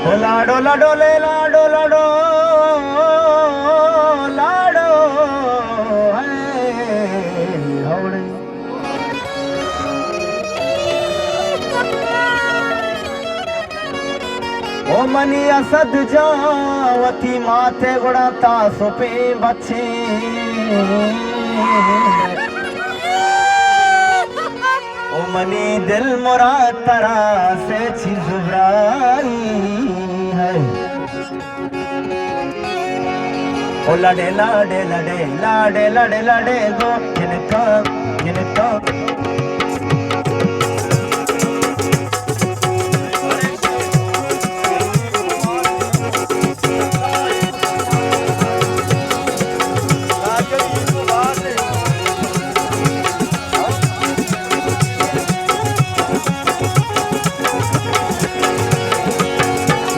ओ लाडो लाडो ले लाडो लाडो लाडो हौड़े ओ मनी असद जावती माथे गुड़ा तासो पे बचे ओ मनी दिल मुराद तरा से छिजुराई है ओ लड़े लड़े लड़े लड़े लड़े लड़े गो जिनका जिनका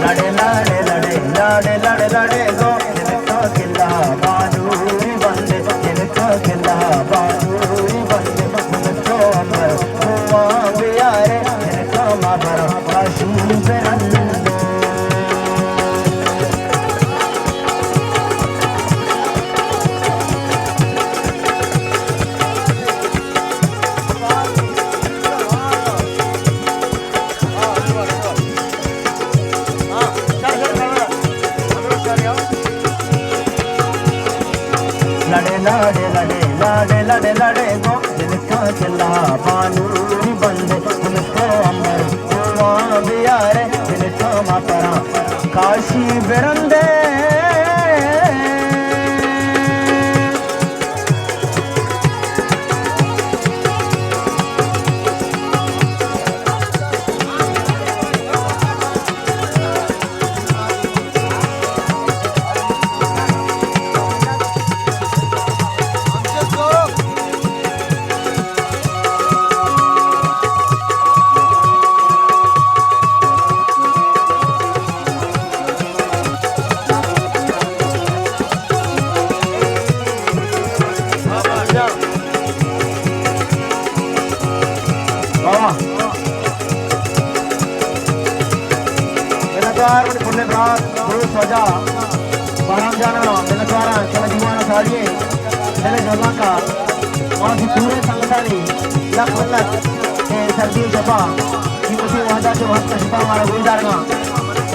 लड़े लड़े लड़े लड़े लड़े लड़े गो जिनका किला बाजूरी बंदे जिनका किला बाजूरी बंदे मुझको अमर हुआ बियारे जिनका माबर आशूब रंदो लड़े लड़े लड़े लड़े लड़े लड़े गो जिनका किला बानूरी बंदे जिनको अमर हुआ बियारे जिनका मातरा काशी बिरंदे सजा बाराम जाना मेरे द्वारा चल दीवाना साड़िए मेरे जमा का और भी पूरे संगठानी लख लख के सर्दी जपा कि मुझे वादा जो हक छपा हमारा गुलजार का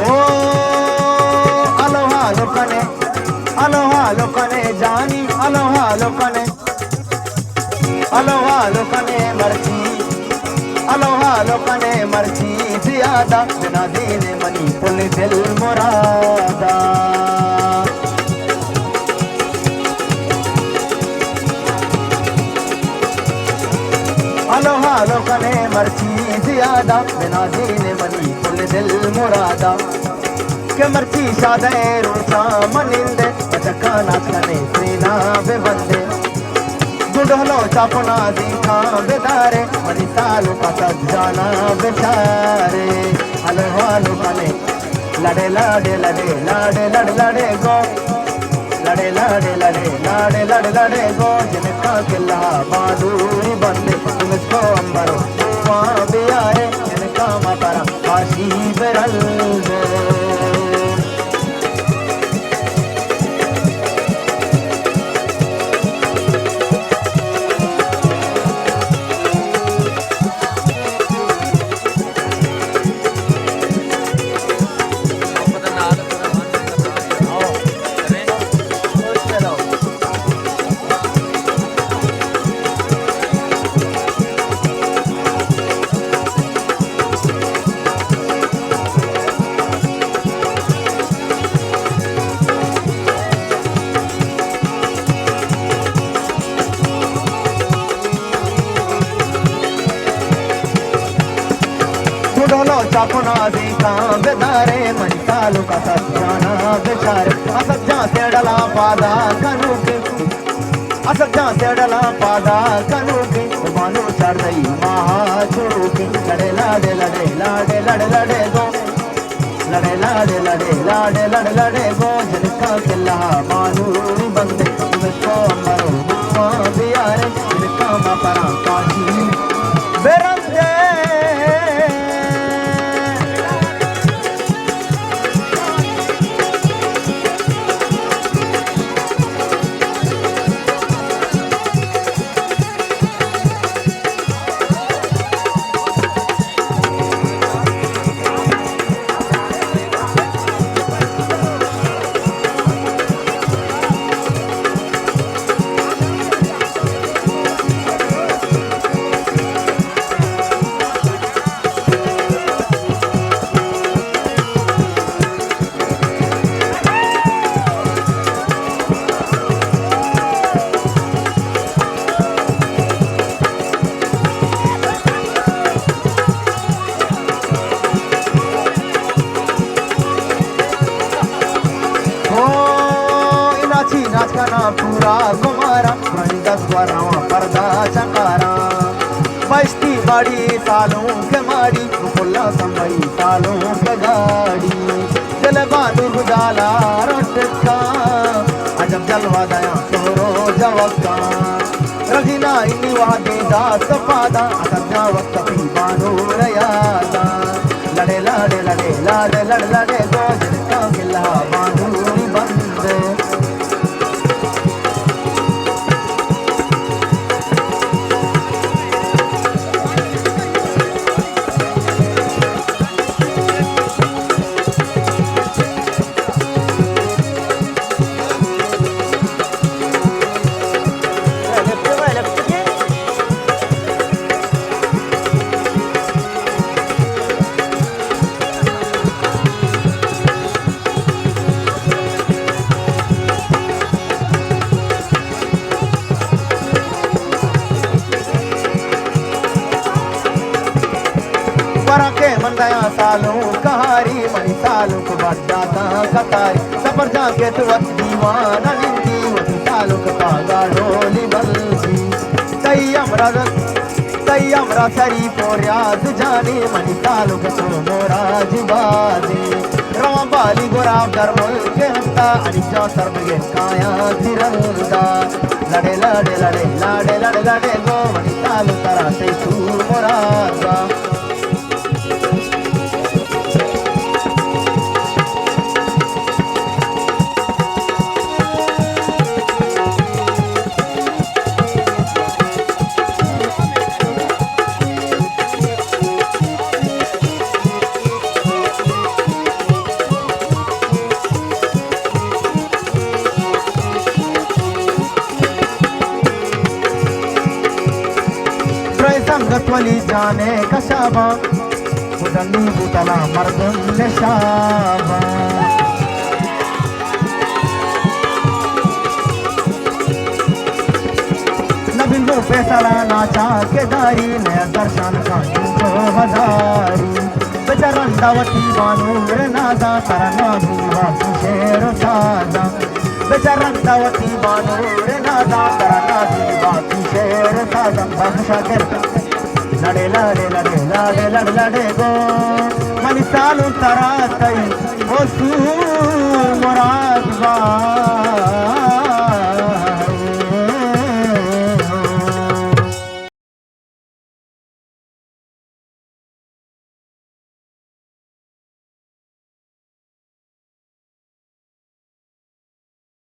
ओ अलोहा लोकने जानी अलोहा लोकने मर्जी अलोहा लोकने मर्जी जियादा बिना दीने मनी पुल दिल मुरादा अलोहा लोकने मर्जी जियादा बिना दीने मनी पुल दिल मुरादा के मर्जी शादे रूसा मनिंदे चक्का नाचने सीना बेबंदे गुडलो चापना दीखा बेदारे मनी सालू का सजाना बेचारे अलोहा लोकने लड़े लड़े लड़े लड़े लड़े लड़े गो लड़े लड़े लड़े लड़े लड़े लड़े गो जिनका किला बादूरी बंदे तुमको अंबर हुआ बियारे जिनका मातारा काशी बिरंदे चापना दीखा बेदारे मनी सालू का सजाना बेचारे असज्जा से डला पादा कनूके असज्जा से डला पादा कनूके बानू चढ़ गई महाचूके लड़े लड़े लड़े लड़े लड़े लड़े गो लड़े लड़े लड़े लड़े लड़े लड़े गो जिनका किला बानूरी बंदे तुमको मरो हुआ बियारे जिनका मापरा काशी बेरंदे कना पूरा कुमारा मंदस वरावा पर्दा चकारा बस्ती बड़ी सालों के माड़ी फुल्ला संभई सालों के गाड़ी दिल बहादुर जाला रोटका अजब जलवा दया तोरो जवका रजीना इन्नी वादे दास पादा अतजा वक्त पी बानूर यादा लड़े लड़े लड़े लड़े लड़े लड़े गोजन का गिला बानूरी बंदे के मंदया सालों कहारी मनी सालों को बड्डाता कतारी सफर जाके तो वक्त दीवाना निंदी वती सालों को पागा ढोली बल्दी तई अमरा सरी पोरियाज जाने मनी सालों को तो मोराज बाजी रवा बाली गोराब दरमुल के हंता अनिजा सरबगे काया तिरंदा लड़े लड़े लड़े लड़े लड़े लड़े गो मनी सालों तरा से तू मोराजा संगत वली जाने कशाबा खुदनी बुतला मर्दन निशाबा नबिन को फैसला नाचा के दारी नया दर्शन का तो हजारी बेचरंदावती बानूर नादा तरना बुआ शेर सादा बेचरंदावती बानूर नादा तरना बुआ शेर सादा भाषा करता लड़े लड़े लड़े लड़े लड़े लड़े गो मनी सालू तरा तई ओ सू मुराद बा